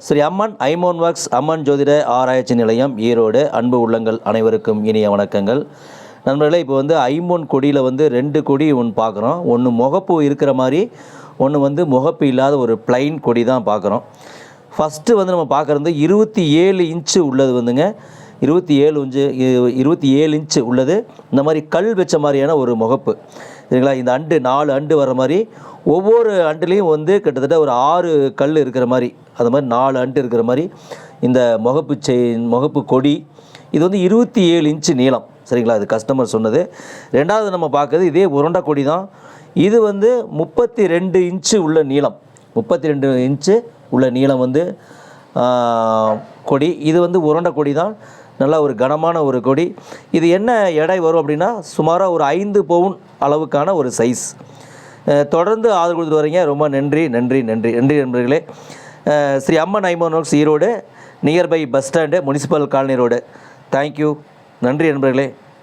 ஸ்ரீ அம்மன் ஐமோன் ஒர்க்ஸ் அம்மன் ஜோதிட ஆராய்ச்சி நிலையம் ஈரோடு. அன்பு உள்ளங்கள் அனைவருக்கும் இனிய வணக்கங்கள். நண்பர்களே, இப்போ ஐமோன் கொடியில் 2 கொடி ஒன்று பார்க்குறோம். ஒன்று முகப்பு இருக்கிற மாதிரி, ஒன்று முகப்பு இல்லாத ஒரு பிளைன் கொடி தான் பார்க்குறோம். ஃபஸ்ட்டு நம்ம பார்க்குறது 27 இன்ச்சு உள்ளது 27 இன்ச்சு உள்ளது. இந்த மாதிரி கல் வச்ச மாதிரியான ஒரு முகப்பு சரிங்களா. இந்த அண்டு 4 அண்டு வர மாதிரி, ஒவ்வொரு அண்டுலேயும் கிட்டத்தட்ட ஒரு 6 கல் இருக்கிற மாதிரி, அது மாதிரி 4 அண்டு இருக்கிற மாதிரி இந்த முகப்பு கொடி. இது 27 இன்ச்சு நீளம் சரிங்களா. அது கஸ்டமர் சொன்னது. ரெண்டாவது நம்ம பார்க்குறது இதே உருண்டை கொடி தான். இது 32 இன்ச்சு உள்ள நீளம், 32 இன்ச்சு உள்ள நீளம் கொடி. இது உருண்டை கொடி தான், நல்லா ஒரு கனமான ஒரு கொடி. இது என்ன எடை வரும் அப்படின்னா, சுமாராக ஒரு 5 பவுன் அளவுக்கான ஒரு சைஸ். தொடர்ந்து ஆதரவு கொடுத்துட்டு வரீங்க, ரொம்ப நன்றி நன்றி நன்றி நன்றி நண்பர்களே. ஸ்ரீ அம்மன் ஐமோன் works Erode, nearby bus stand, municipal colony road. Thank you, நன்றி நண்பர்களே.